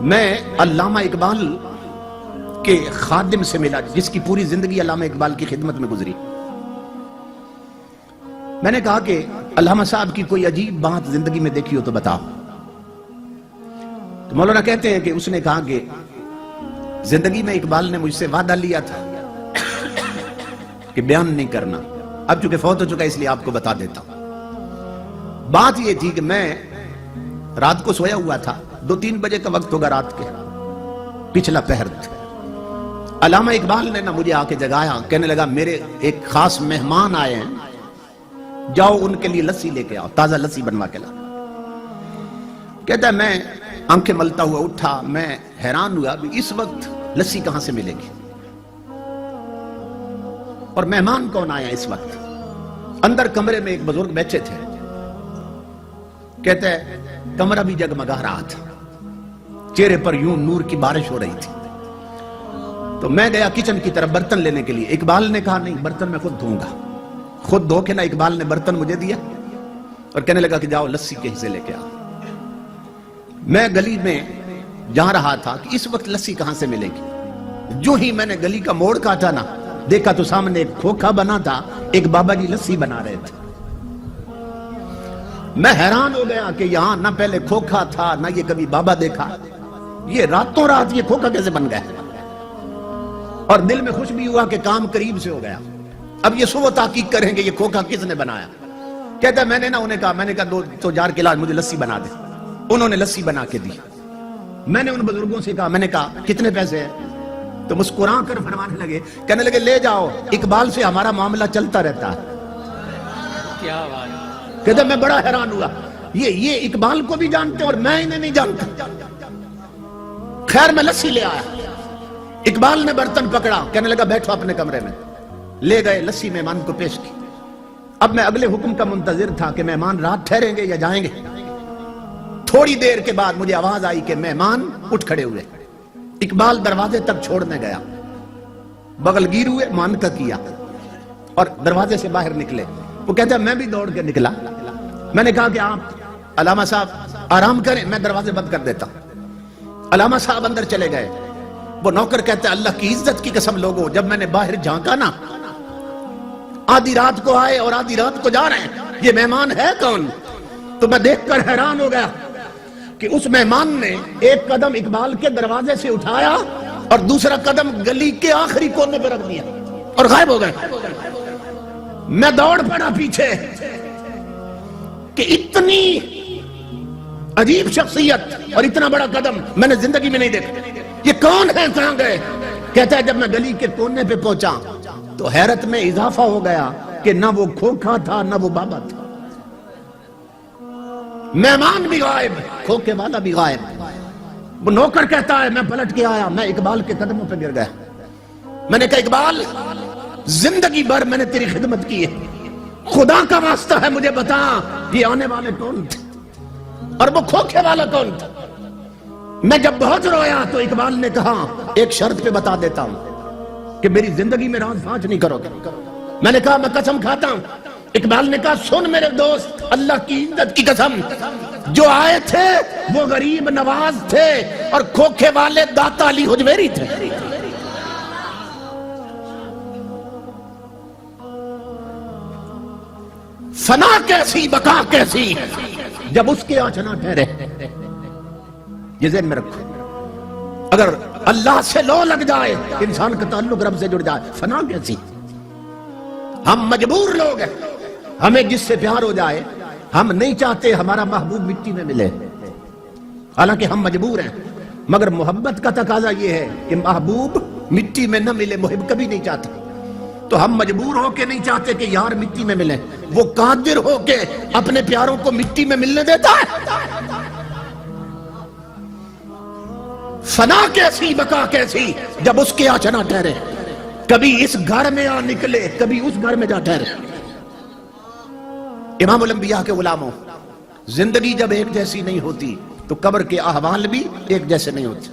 میں علامہ اقبال کے خادم سے ملا جس کی پوری زندگی علامہ اقبال کی خدمت میں گزری۔ میں نے کہا کہ علامہ صاحب کی کوئی عجیب بات زندگی میں دیکھی ہو تو بتاؤ۔ تو مولانا کہتے ہیں کہ اس نے کہا کہ زندگی میں اقبال نے مجھ سے وعدہ لیا تھا کہ بیان نہیں کرنا، اب چونکہ فوت ہو چکا اس لیے آپ کو بتا دیتا ہوں۔ بات یہ تھی کہ میں رات کو سویا ہوا تھا، 2-3 بجے کا وقت ہوگا رات کے، پچھلا پہر تھا۔ علامہ اقبال نے مجھے آ کے جگایا، کہنے لگا میرے ایک خاص مہمان آئے ہیں، جاؤ ان کے لیے لسی لے کے آؤ، تازہ لسی بنوا کے لا۔ کہتا ہے میں آنکھیں ملتا ہوا اٹھا، میں حیران ہوا بھی اس وقت لسی کہاں سے ملے گی، اور مہمان کون آیا اس وقت۔ اندر کمرے میں ایک بزرگ بیٹھے تھے، کہتا ہے کمرہ بھی جگمگا رہا تھا، چہرے پر یوں نور کی بارش ہو رہی تھی۔ تو میں گیا کچن کی طرف برتن لینے کے لیے، اقبال نے کہا نہیں برتن میں خود دھوں گا، خود دھو کے نا۔ اقبال نے برتن مجھے دیا اور کہنے لگا کہ جاؤ لسی کہیں سے لے کے آؤ۔ میں گلی میں جا رہا تھا کہ اس وقت لسی کہاں سے ملے گی۔ جو ہی میں نے گلی کا موڑ کاٹا نا، دیکھا تو سامنے ایک کھوکھا بنا تھا، ایک بابا جی لسی بنا رہے تھے۔ میں حیران ہو گیا کہ یہاں نہ پہلے کھوکھا تھا نہ یہ کبھی بابا دیکھا، یہ راتوں رات یہ کھوکھا کیسے بن گیا۔ اور دل میں خوش بھی ہوا کہ کام قریب سے ہو گیا۔ اب یہ سو تحقیق کریں گے یہ کھوکھا کس نے بنایا۔ کہتا ہے میں نے کہا 2 جار کے علاج مجھے لسی بنا دے۔ انہوں نے لسی بنا کے دی۔ میں نے ان بزرگوں سے کہا، میں نے کہا کتنے پیسے ہیں؟ تو مسکرا کر فرمانے لگے، کہنے لگے لے جاؤ، اقبال سے ہمارا معاملہ چلتا رہتا ہے۔ کیا بات ہے۔ کہتا میں بڑا حیران ہوا، یہ اقبال کو بھی جانتے اور میں انہیں نہیں جانتا۔ خیر میں لسی لے آیا، اقبال نے برتن پکڑا، کہنے لگا بیٹھو اپنے کمرے میں۔ لے گئے لسی مہمان کو پیش کی۔ اب میں اگلے حکم کا منتظر تھا کہ مہمان رات ٹھہریں گے یا جائیں گے۔ تھوڑی دیر کے بعد مجھے آواز آئی کہ مہمان اٹھ کھڑے ہوئے۔ اقبال دروازے تک چھوڑنے گیا، بغل گیر ہوئے، مان کا کیا اور دروازے سے باہر نکلے۔ وہ کہتا ہے میں بھی دوڑ کے نکلا۔ میں نے کہا کہ آپ علامہ صاحب آرام کریں، میں دروازے بند کر دیتا۔ علامہ صاحب اندر چلے گئے۔ وہ نوکر کہتا ہے اللہ کی عزت کی قسم لوگوں، جب میں نے باہر جھانکا نا، آدھی رات کو آئے اور آدھی رات کو جا رہے ہیں، یہ مہمان ہے کون؟ تو میں دیکھ کر حیران ہو گیا کہ اس مہمان نے ایک قدم اقبال کے دروازے سے اٹھایا اور دوسرا قدم گلی کے آخری کونے پہ رکھ دیا اور غائب ہو گئے۔ میں دوڑ پڑا پیچھے کہ اتنی عجیب شخصیت اور اتنا بڑا قدم میں نے زندگی میں نہیں دیکھا۔ یہ کون ہے، کہاں گئے؟ کہتا ہے جب میں گلی کے کونے پہ پہنچا تو حیرت میں اضافہ ہو گیا کہ نہ وہ کھوکھا تھا نہ وہ بابا تھا، مہمان بھی غائب، کھوکھے والا بھی غائب۔ وہ نوکر کہتا ہے میں پلٹ کے آیا، میں اقبال کے قدموں پہ گر گیا۔ میں نے کہا اقبال زندگی بھر میں نے تیری خدمت کی ہے، خدا کا واسطہ ہے مجھے بتا یہ آنے والے کون تھے اور وہ کھوکھے والا کون تھا۔ میں جب بہت رویا تو اقبال نے کہا ایک شرط پہ بتا دیتا ہوں کہ میری زندگی میں راز فاش نہیں کرو گے۔ میں نے کہا میں قسم کھاتا ہوں۔ اقبال نے کہا سن میرے دوست، اللہ کی عزت کی قسم، جو آئے تھے وہ غریب نواز تھے اور کھوکھے والے داتا علی حجویری تھے۔ فنا کیسی بقا کیسی جب اس کے آنچنا ٹھہرے۔ یہ ذہن میں رکھو، اگر اللہ سے لو لگ جائے انسان کا تعلق رب سے جڑ جائے، فنا کیسی۔ ہم مجبور لوگ ہیں، ہمیں جس سے پیار ہو جائے ہم نہیں چاہتے ہمارا محبوب مٹی میں ملے، حالانکہ ہم مجبور ہیں، مگر محبت کا تقاضا یہ ہے کہ محبوب مٹی میں نہ ملے، محب کبھی نہیں چاہتا۔ تو ہم مجبور ہو کے نہیں چاہتے کہ یار مٹی میں ملے، وہ قادر ہو کے اپنے پیاروں کو مٹی میں ملنے دیتا ہے۔ فنا کیسی بقا کیسی جب اس کے آنچنا ٹھہرے، کبھی اس گھر میں آ نکلے کبھی اس گھر میں جا ٹھہرے۔ امام الانبیاء کے غلاموں، زندگی جب ایک جیسی نہیں ہوتی تو قبر کے احوال بھی ایک جیسے نہیں ہوتے۔